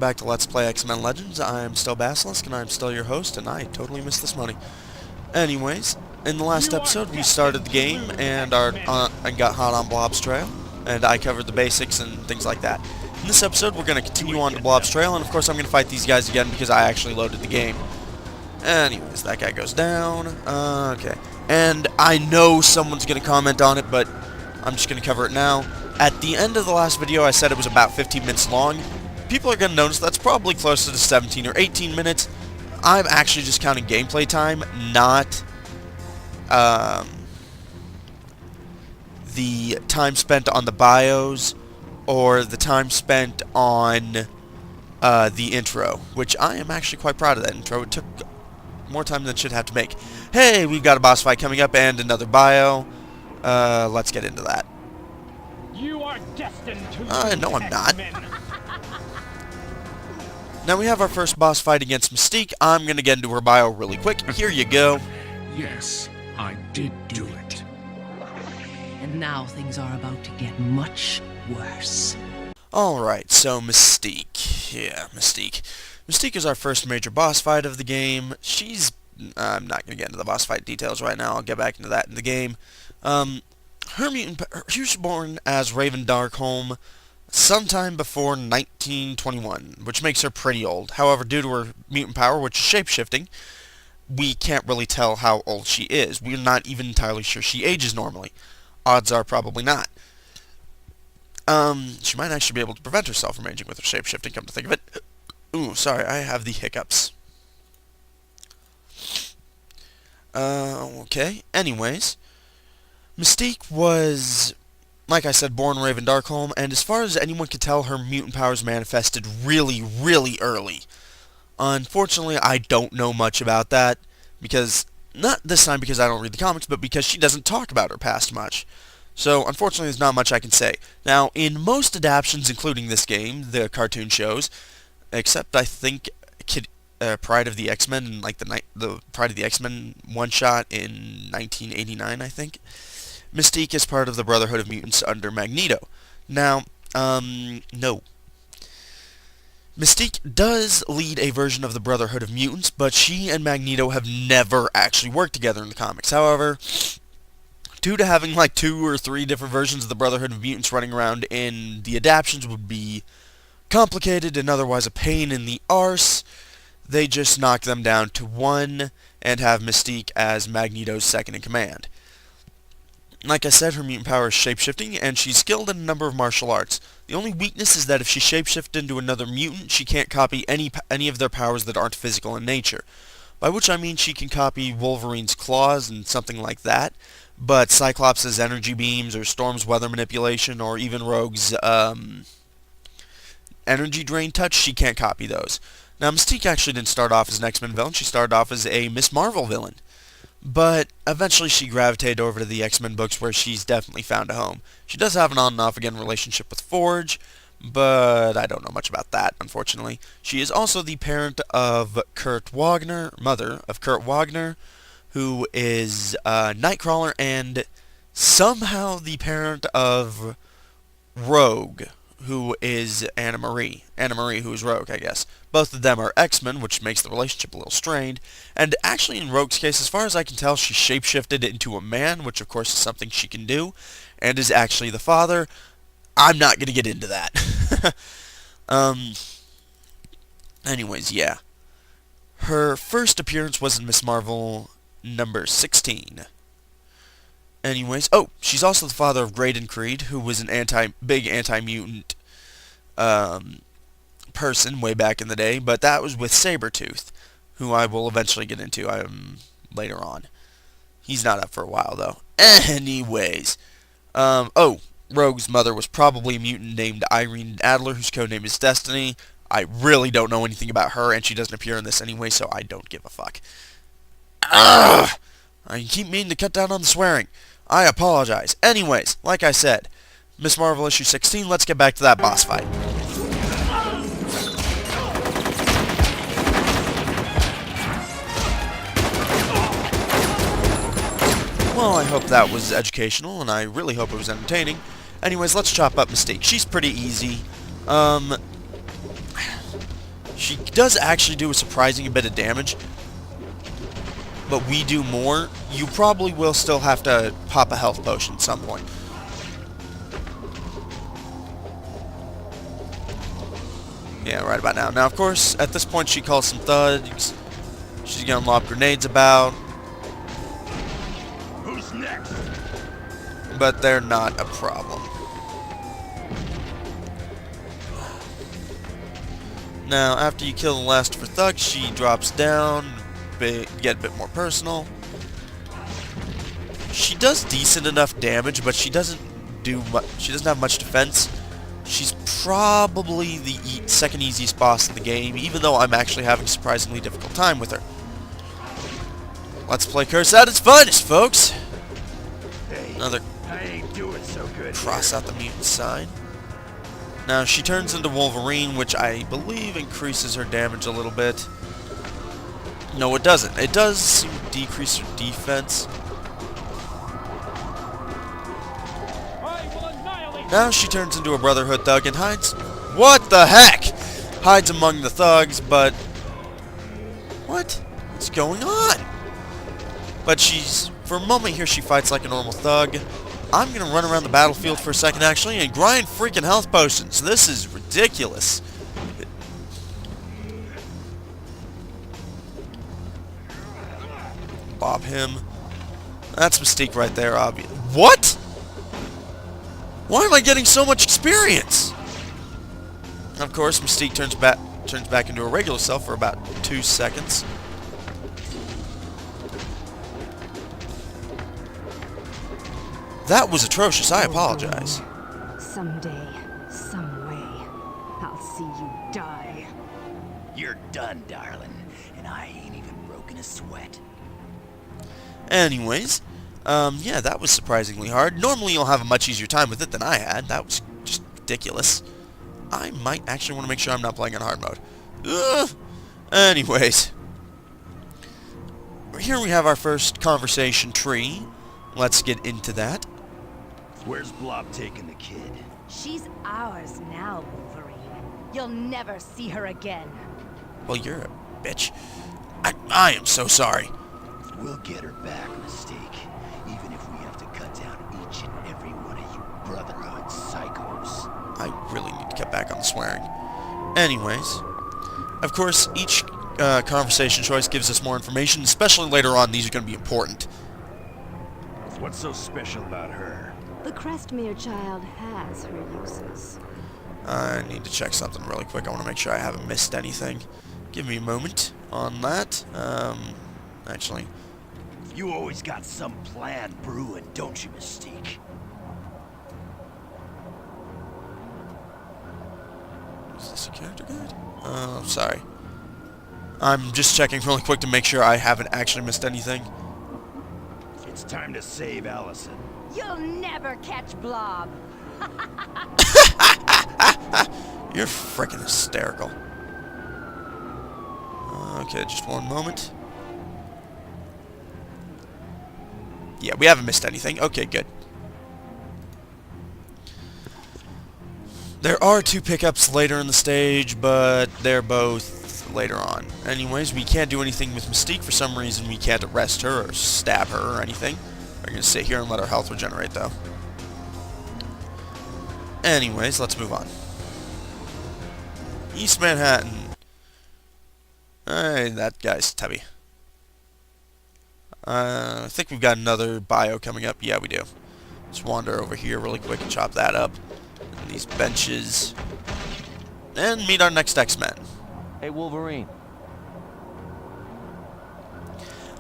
back to Let's Play X-Men Legends. I am still Basilisk, and I am still your host, and I totally missed this money. Anyways, in the last episode, we started the game, and and got hot on Blob's trail, and I covered the basics and things like that. In this episode, we're going to continue on to Blob's trail, and of course I'm going to fight these guys again because I actually loaded the game. Anyways, that guy goes down. Okay. And I know someone's going to comment on it, but I'm just going to cover it now. At the end of the last video, I said it was about 15 minutes long. People are going to notice that's probably closer to 17 or 18 minutes. I'm actually just counting gameplay time, not the time spent on the bios or the time spent on the intro, which I am actually quite proud of that intro. It took more time than it should have to make. Hey, we've got a boss fight coming up and another bio. Let's get into that. You are destined to no, I'm not. Now we have our first boss fight against Mystique. I'm going to get into her bio really quick. Here you go. Yes, I did do it. And now things are about to get much worse. Alright, so Mystique. Yeah, Mystique. Mystique is our first major boss fight of the game. I'm not going to get into the boss fight details right now. I'll get back into that in the game. She was born as Raven Darkholm sometime before 1921, which makes her pretty old. However, due to her mutant power, which is shapeshifting, we can't really tell how old she is. We're not even entirely sure she ages normally. Odds are probably not. She might actually be able to prevent herself from aging with her shapeshifting, come to think of it. Ooh, sorry, I have the hiccups. Okay, anyways. Mystique was, like I said, born Raven Darkholm, and as far as anyone could tell, her mutant powers manifested really, really early. Unfortunately, I don't know much about that, because, not this time because I don't read the comics, but because she doesn't talk about her past much. So, unfortunately, there's not much I can say. Now, in most adaptations, including this game, the cartoon shows, except I think Pride of the X-Men, and like the Pride of the X-Men one-shot in 1989, I think, Mystique is part of the Brotherhood of Mutants under Magneto. Now, no. Mystique does lead a version of the Brotherhood of Mutants, but she and Magneto have never actually worked together in the comics. However, due to having like 2 or 3 different versions of the Brotherhood of Mutants running around in the adaptions would be complicated and otherwise a pain in the arse, they just knock them down to 1 and have Mystique as Magneto's second-in-command. Like I said, her mutant power is shapeshifting, and she's skilled in a number of martial arts. The only weakness is that if she shapeshifts into another mutant, she can't copy any of their powers that aren't physical in nature. By which I mean she can copy Wolverine's claws and something like that, but Cyclops' energy beams, or Storm's weather manipulation, or even Rogue's energy drain touch, she can't copy those. Now, Mystique actually didn't start off as an X-Men villain. She started off as a Miss Marvel villain. But eventually she gravitated over to the X-Men books where she's definitely found a home. She does have an on and off again relationship with Forge, but I don't know much about that, unfortunately. She is also the parent of Kurt Wagner, mother of Kurt Wagner, who is Nightcrawler, and somehow the parent of Rogue, who is Anna Marie. Anna Marie, who is Rogue, I guess. Both of them are X-Men, which makes the relationship a little strained. And actually, in Rogue's case, as far as I can tell, she shapeshifted into a man, which of course is something she can do, and is actually the father. I'm not going to get into that. Anyways, yeah. Her first appearance was in Miss Marvel number 16. Anyways, oh, she's also the father of Graydon Creed, who was an big anti-mutant person way back in the day, but that was with Sabretooth, who I will eventually get into later on. He's not up for a while, though. Anyways, oh, Rogue's mother was probably a mutant named Irene Adler, whose codename is Destiny. I really don't know anything about her, and she doesn't appear in this anyway, so I don't give a fuck. Ugh! I keep meaning to cut down on the swearing. I apologize. Anyways, like I said, Miss Marvel issue 16, let's get back to that boss fight. Well, I hope that was educational, and I really hope it was entertaining. Anyways, let's chop up Mystique. She's pretty easy. She does actually do a surprising bit of damage, but we do more. You probably will still have to pop a health potion at some point. Yeah, right about now. Now, of course, at this point, she calls some thugs. She's gonna lob grenades about. Who's next? But they're not a problem. Now, after you kill the last of her thugs, she drops down, get a bit more personal. She does decent enough damage, but she doesn't do much. She doesn't have much defense. She's probably the second easiest boss in the game, even though I'm actually having a surprisingly difficult time with her. Let's play Curse at its finest, folks. Hey, Another I ain't doing so good. cross out the mutant sign. Now she turns into Wolverine, which I believe increases her damage a little bit. No, it doesn't. It does seem to decrease her defense. I will annihilate. Now she turns into a Brotherhood thug and hides. What the heck? Hides among the thugs, but what? What's going on? But for a moment here, she fights like a normal thug. I'm gonna run around the battlefield for a second, actually, and grind freaking health potions. This is ridiculous. Bob him. That's Mystique right there, obvious. What? Why am I getting so much experience? Of course, Mystique turns back into a regular self for about 2 seconds. That was atrocious. I apologize. Someday, some way, I'll see you die. You're done, darling, and I ain't even broken a sweat. Anyways, yeah, that was surprisingly hard. Normally you'll have a much easier time with it than I had. That was just ridiculous. I might actually want to make sure I'm not playing on hard mode. Ugh. Anyways, here we have our first conversation tree. Let's get into that. Where's Blob taking the kid? She's ours now, Wolverine. You'll never see her again. Well, you're a bitch. I am so sorry. We'll get her back, Mystique. Even if we have to cut down each and every one of you Brotherhood psychos. I really need to get back on the swearing. Anyways, of course, each conversation choice gives us more information, especially later on. These are going to be important. What's so special about her? The Crestmere child has her uses. I need to check something really quick. I want to make sure I haven't missed anything. Give me a moment on that. Actually, You always got some plan brewing, don't you, Mystique? is this a character guide? Oh, sorry. I'm just checking really quick to make sure I haven't actually missed anything. It's time to save Allison. You'll never catch Blob. You're freaking hysterical. Okay, just one moment. Yeah, we haven't missed anything. Okay, good. There are 2 pickups later in the stage, but they're both later on. Anyways, we can't do anything with Mystique. For some reason, we can't arrest her or stab her or anything. We're going to sit here and let our health regenerate, though. Anyways, let's move on. East Manhattan. Alright, that guy's tubby. I think we've got another bio coming up. Yeah, we do. Let's wander over here really quick and chop that up. And these benches. And meet our next X-Men. Hey, Wolverine.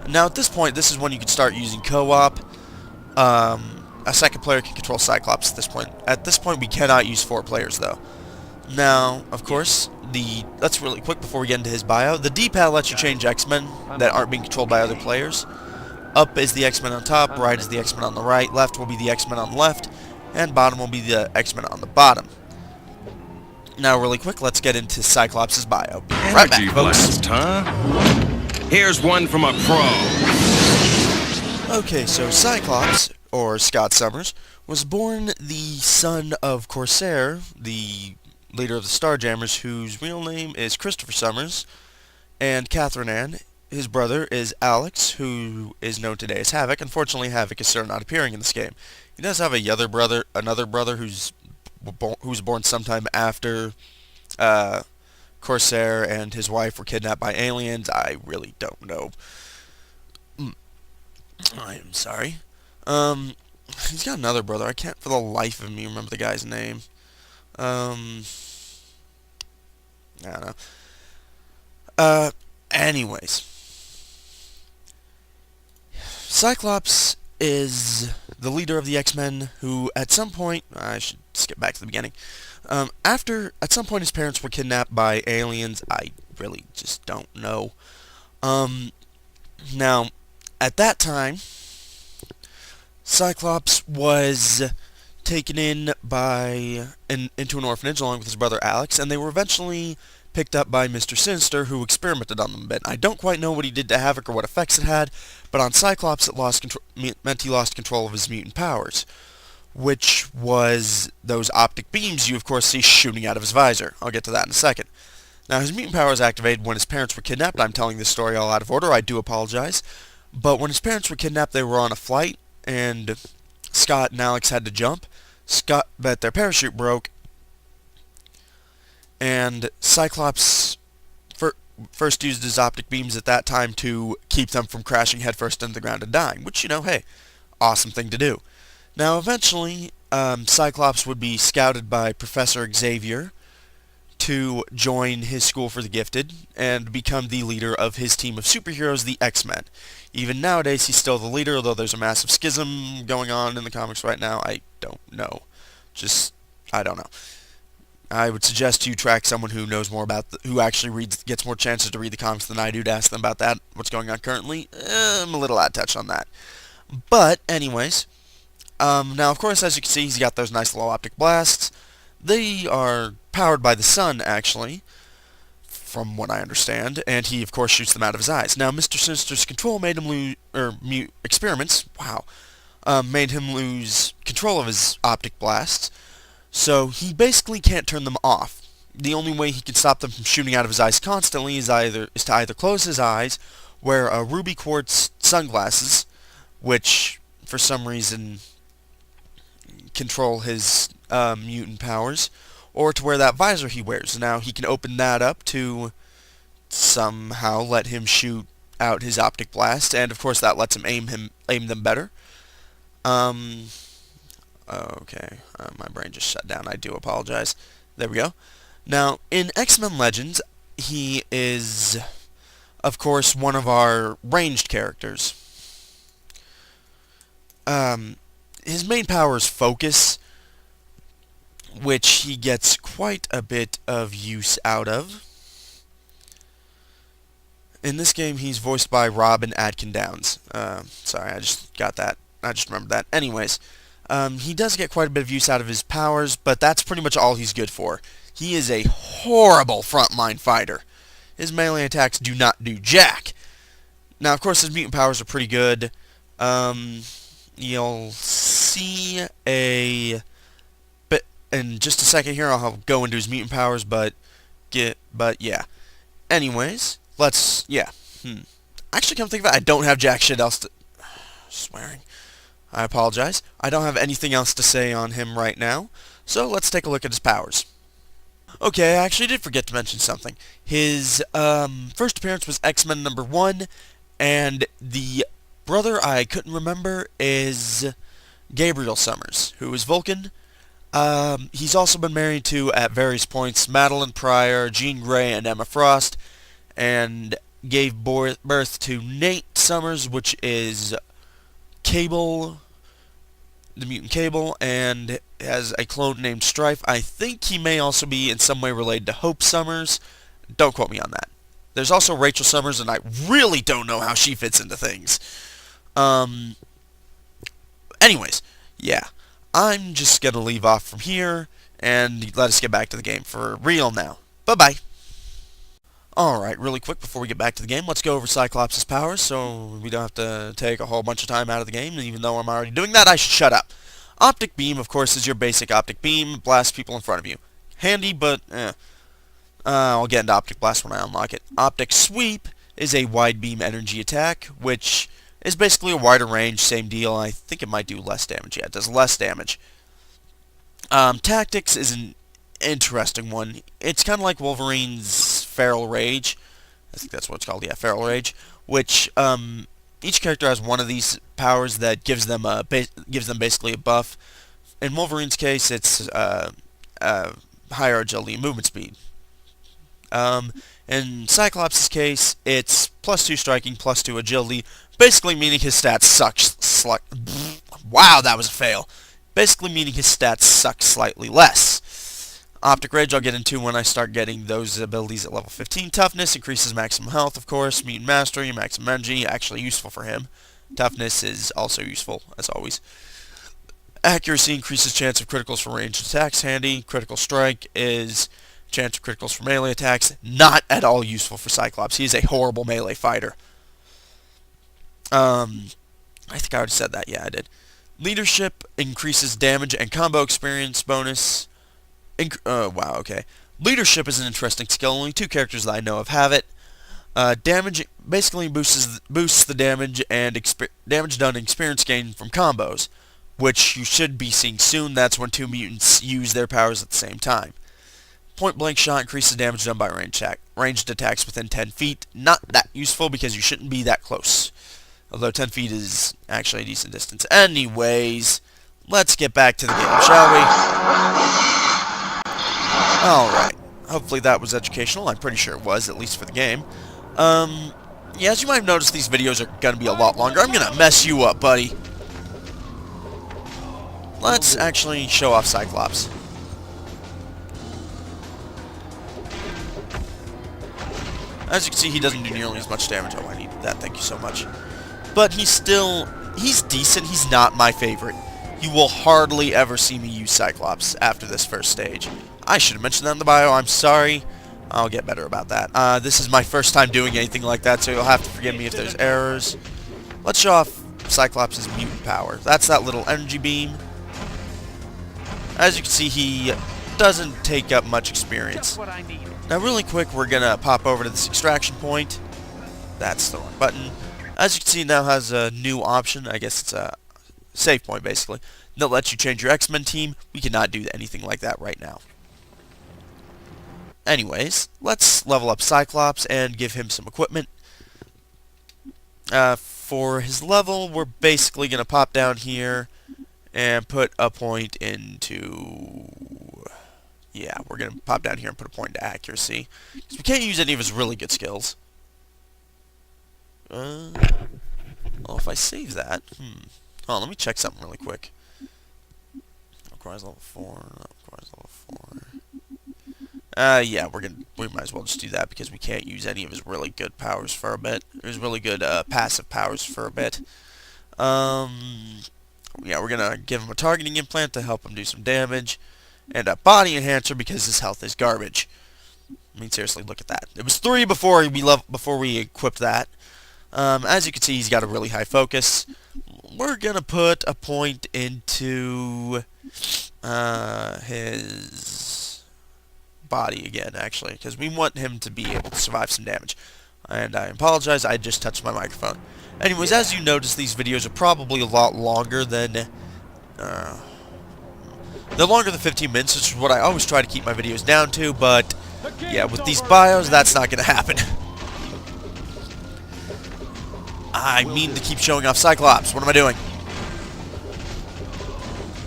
Now, at this point, this is when you can start using co-op. A second player can control Cyclops at this point. At this point, we cannot use 4 players, though. Now, of course, let's really quick before we get into his bio. The D-pad lets you change X-Men that aren't being controlled by other players. Up is the X-Men on top, right is the X-Men on the right, left will be the X-Men on the left, and bottom will be the X-Men on the bottom. Now, really quick, let's get into Cyclops' bio. Right back, Energy folks. blast, huh? Here's one from a pro. Okay, so Cyclops, or Scott Summers, was born the son of Corsair, the leader of the Starjammers, whose real name is Christopher Summers, and Catherine Ann. His brother is Alex, who is known today as Havoc. Unfortunately, Havoc is still not appearing in this game. He does have another brother who's born sometime after Corsair and his wife were kidnapped by aliens. I really don't know. I am sorry. He's got another brother. I can't for the life of me remember the guy's name. I don't know. Anyways. Cyclops is the leader of the X-Men who, at some point, I should skip back to the beginning. At some point, his parents were kidnapped by aliens. I really just don't know. Now, at that time, Cyclops was taken into an orphanage along with his brother Alex, and they were eventually picked up by Mr. Sinister, who experimented on them a bit. I don't quite know what he did to Havoc or what effects it had, but on Cyclops it meant he lost control of his mutant powers, which was those optic beams you of course see shooting out of his visor. I'll get to that in a second. Now, his mutant powers activated when his parents were kidnapped. I'm telling this story all out of order, I do apologize. But when his parents were kidnapped, they were on a flight, and Scott and Alex had to jump. But their parachute broke, and Cyclops first used his optic beams at that time to keep them from crashing headfirst into the ground and dying, which, hey, awesome thing to do. Now, eventually, Cyclops would be scouted by Professor Xavier to join his school for the gifted and become the leader of his team of superheroes, the X-Men. Even nowadays, he's still the leader, although there's a massive schism going on in the comics right now. I don't know. I don't know. I would suggest you track someone who knows more about, who actually gets more chances to read the comics than I do to ask them about that, what's going on currently. I'm a little out of touch on that. But, anyways, now, of course, as you can see, he's got those nice little optic blasts. They are powered by the sun, actually, from what I understand, and he, of course, shoots them out of his eyes. Now, Mr. Sinister's control made him made him lose control of his optic blasts, so he basically can't turn them off. The only way he can stop them from shooting out of his eyes constantly is to either close his eyes, wear ruby quartz sunglasses, which, for some reason, control his mutant powers, or to wear that visor he wears. Now, he can open that up to somehow let him shoot out his optic blast, and of course that lets him aim them better. Okay, my brain just shut down. I do apologize. There we go. Now, in X-Men Legends, he is, of course, one of our ranged characters. His main power is focus, which he gets quite a bit of use out of. In this game, he's voiced by Robin Atkin Downs. Sorry, I just got that. I just remembered that. Anyways, he does get quite a bit of use out of his powers, but that's pretty much all he's good for. He is a horrible frontline fighter. His melee attacks do not do jack. Now, of course, his mutant powers are pretty good. You'll see in just a second here. I'll go into his mutant powers, but yeah. Anyways, Actually, come think of it, I don't have jack shit else to... Swearing. I apologize. I don't have anything else to say on him right now, so let's take a look at his powers. Okay, I actually did forget to mention something. His first appearance was X-Men #1, and the brother I couldn't remember is Gabriel Summers, who is Vulcan. He's also been married to, at various points, Madeline Pryor, Jean Grey, and Emma Frost, and gave birth to Nate Summers, which is Cable, the mutant Cable, and has a clone named Strife. I think he may also be in some way related to Hope Summers. Don't quote me on that. There's also Rachel Summers, and I really don't know how she fits into things. Anyways, yeah. I'm just going to leave off from here, and let us get back to the game for real now. Bye-bye. Alright, really quick before we get back to the game, let's go over Cyclops' powers, so we don't have to take a whole bunch of time out of the game, and even though I'm already doing that, I should shut up. Optic Beam, of course, is your basic optic beam, blasts people in front of you. handy, but I'll get into Optic Blast when I unlock it. Optic Sweep is a wide beam energy attack, which is basically a wider range, same deal. I think it might do less damage. Yeah, it does less damage. Tactics is an interesting one. It's kind of like Wolverine's Feral Rage. I think that's what it's called. Yeah, Feral Rage. Which each character has one of these powers that gives them basically a buff. In Wolverine's case, it's higher agility and movement speed. In Cyclops' case, it's +2 striking, +2 agility, basically meaning his stats suck. Wow, that was a fail. Basically meaning his stats suck slightly less. Optic Rage I'll get into when I start getting those abilities at level 15. Toughness increases maximum health, of course. Mutant Mastery, maximum energy, actually useful for him. Toughness is also useful, as always. Accuracy increases chance of criticals for ranged attacks, handy. Critical Strike is chance of criticals for melee attacks, not at all useful for Cyclops. He is a horrible melee fighter. I think I already said that. Yeah, I did. Leadership increases damage and combo experience bonus. Wow, okay. Leadership is an interesting skill. Only 2 characters that I know of have it. Damage basically boosts the damage and damage done and experience gain from combos, which you should be seeing soon. That's when 2 mutants use their powers at the same time. Point blank shot increases damage done by ranged attacks within 10 feet. Not that useful because you shouldn't be that close. Although 10 feet is actually a decent distance. Anyways, let's get back to the game, shall we? Alright. Hopefully that was educational. I'm pretty sure it was, at least for the game. Yeah, as you might have noticed, these videos are going to be a lot longer. I'm going to mess you up, buddy. Let's actually show off Cyclops. As you can see, he doesn't do nearly as much damage. Oh, I needed that. Thank you so much. But he's decent. He's not my favorite. You will hardly ever see me use Cyclops after this first stage. I should have mentioned that in the bio. I'm sorry. I'll get better about that. This is my first time doing anything like that, so you'll have to forgive me if there's errors. Let's show off Cyclops' mutant power. That's that little energy beam. As you can see, he doesn't take up much experience. Now, really quick, we're going to pop over to this extraction point. That's the wrong button. As you can see, it now has a new option. I guess it's a save point, basically. That lets you change your X-Men team. We cannot do anything like that right now. Anyways, let's level up Cyclops and give him some equipment. For his level, we're basically going to pop down here and put a point into... Yeah, we're going to pop down here and put a point into accuracy. Because we can't use any of his really good skills. Well, if I save that... Oh, let me check something really quick. Requires level 4. Requires level 4. Yeah, we might as well just do that because we can't use any of his really good powers for a bit. His really good passive powers for a bit. Yeah, we're gonna give him a targeting implant to help him do some damage, and a body enhancer because his health is garbage. I mean, seriously, look at that. It was 3 before we equipped that. As you can see, he's got a really high focus. We're gonna put a point into his body again, actually, because we want him to be able to survive some damage. And I apologize, I just touched my microphone. Anyways, as you notice, these videos are probably a lot longer than... they're longer than 15 minutes, which is what I always try to keep my videos down to, but... yeah, with these bios, that's not going to happen. I mean to keep showing off Cyclops. What am I doing?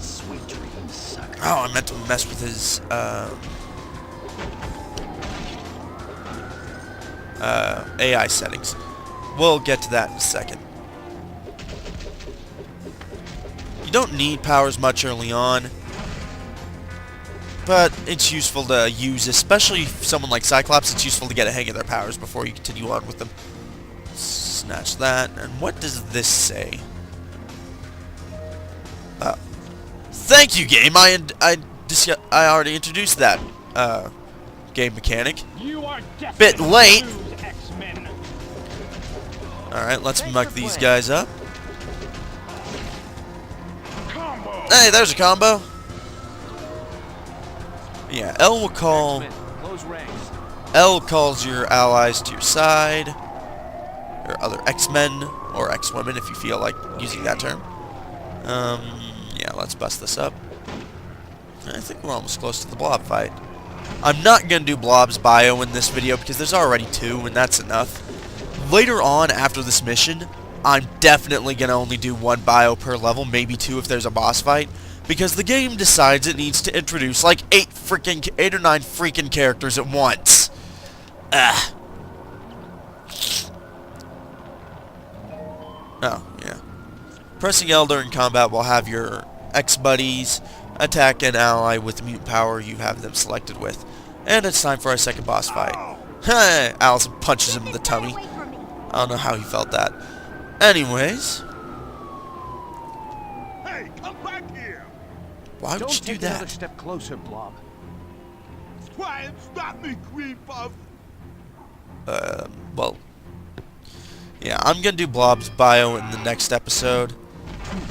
Sweet dreams, sucker. Oh, I meant to mess with his, AI settings. We'll get to that in a second. You don't need powers much early on, but it's useful to use, especially someone like Cyclops. It's useful to get a hang of their powers before you continue on with them. Snatch that. And what does this say? Thank you, game. I already introduced that game mechanic. Bit late. Alright, let's muck these guys up. Hey, there's a combo. Yeah, L will call... Close ranks. L calls your allies to your side. Or other X-Men, or X-Women if you feel like using that term. Yeah, let's bust this up. I think we're almost close to the Blob fight. I'm not going to do Blob's bio in this video because there's already 2, and that's enough. Later on, after this mission, I'm definitely going to only do 1 bio per level, maybe 2 if there's a boss fight, because the game decides it needs to introduce like 8 or 9 freaking characters at once. Ugh. Oh, yeah. Pressing L during combat will have your X-buddies attack an ally with the mutant power you have them selected with. And it's time for our second boss fight. Hey! Allison punches him in the tummy. I don't know how he felt that. Anyways. Hey, come back here! Why would you do that? Another step closer, Blob. Try and stop me, Green Buff! Well. Yeah, I'm gonna do Blob's bio in the next episode.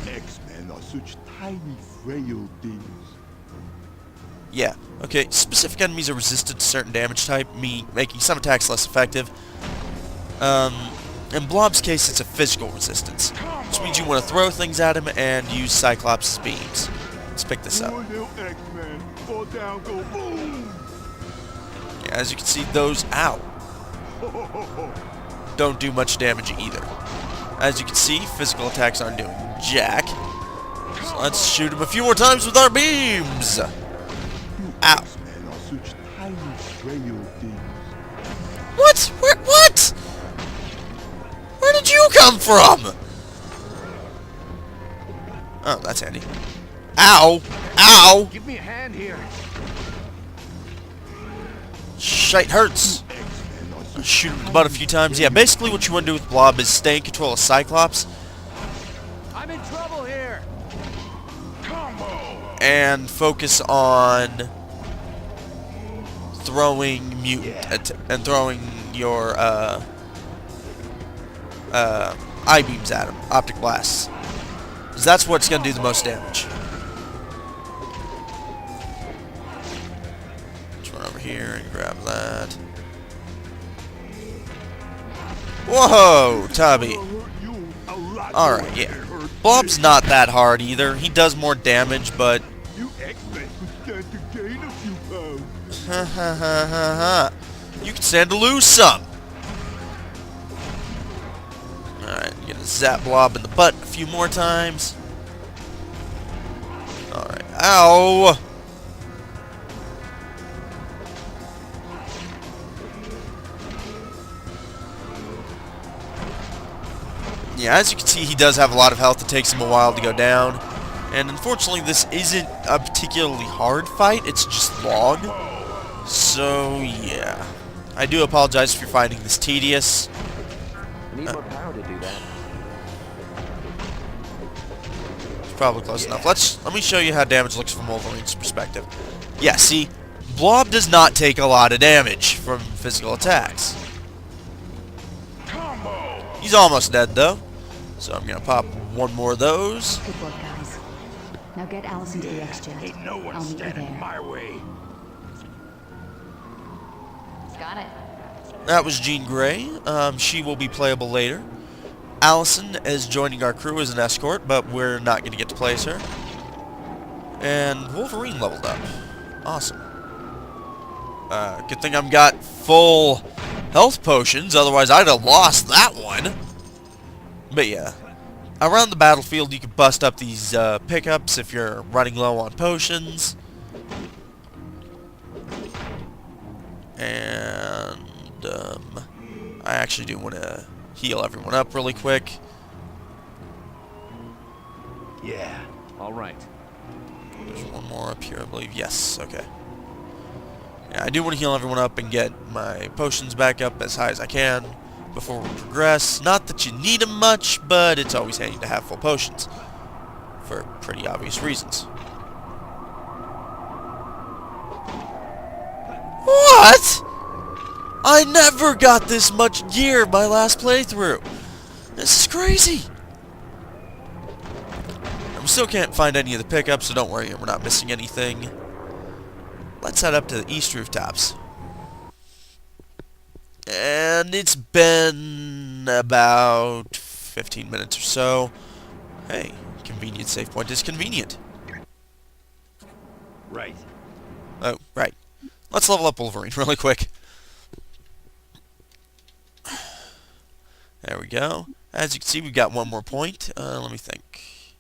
X-Men are such tiny, frail things. Yeah, okay, specific enemies are resistant to certain damage type, making some attacks less effective. In Blob's case, it's a physical resistance, which means you want to throw things at him and use Cyclops' beams. Let's pick this up. X-Men, fall down, go boom! Yeah, as you can see, those, ow, don't do much damage either. As you can see, physical attacks aren't doing jack. So let's shoot him a few more times with our beams! Ow. X-Men are such tiny, frail things. What? What? Where did you come from? Oh, that's handy. Ow! Ow! Give me a hand here. Shite hurts. Shoot him in the butt a few times. Yeah, basically what you want to do with Blob is stay in control of Cyclops. I'm in trouble here. Combo. And focus on throwing mutant and throwing your I-beams at him, optic blasts. Because that's what's going to do the most damage. Let's run over here and grab that. Whoa, Tubby. Alright, yeah. Blob's not that hard either. He does more damage, but... You X-Men could stand to gain a few pounds. Ha ha ha ha ha. You can stand to lose some. Alright, I'm gonna zap Blob in the butt a few more times. Alright, ow! Yeah, as you can see, he does have a lot of health. It takes him a while to go down. And unfortunately, this isn't a particularly hard fight. It's just long. So, yeah. I do apologize if you're finding this tedious. Need more power to do that. It's probably close enough. Let me show you how damage looks from Wolverine's perspective. Yeah, see? Blob does not take a lot of damage from physical attacks. He's almost dead, though. So I'm gonna pop one more of those. Good work, guys. Now get Allison to the X-Jet. Ain't no one I'll meet you standing there. my way. Got it. That was Jean Grey. She will be playable later. Allison is joining our crew as an escort, but we're not going to get to play as her. And Wolverine leveled up. Awesome. Good thing I've got full health potions, otherwise I'd have lost that one. But yeah. Around the battlefield, you can bust up these pickups if you're running low on potions. And I actually do want to heal everyone up really quick. Yeah. All right. There's one more up here, I believe. Yes, okay. Yeah, I do want to heal everyone up and get my potions back up as high as I can before we progress. Not that you need them much, but it's always handy to have full potions. For pretty obvious reasons. What? I never got this much gear my last playthrough. This is crazy. And we still can't find any of the pickups, so don't worry, we're not missing anything. let's head up to the east rooftops. And it's been about 15 minutes or so. Hey, convenient save point is convenient. Right. Oh, right. Let's level up Wolverine really quick. There we go. As you can see, we've got one more point. Let me think.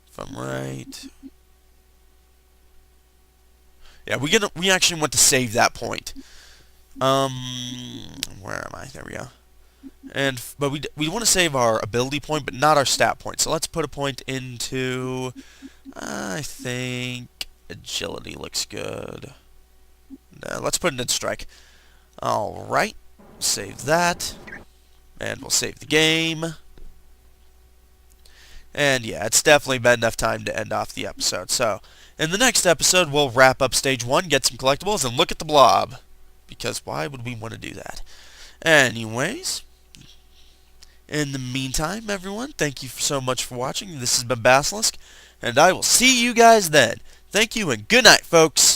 If I'm right. Yeah, we actually want to save that point. Where am I? There we go. But we want to save our ability point, but not our stat point. So let's put a point into, I think agility looks good. No, let's put it in strike. All right, save that, and we'll save the game. And yeah, it's definitely been enough time to end off the episode. So in the next episode, we'll wrap up stage 1, get some collectibles, and look at the Blob. Because why would we want to do that? Anyways, in the meantime, everyone, thank you so much for watching. This has been Basilisk, and I will see you guys then. Thank you, and good night, folks.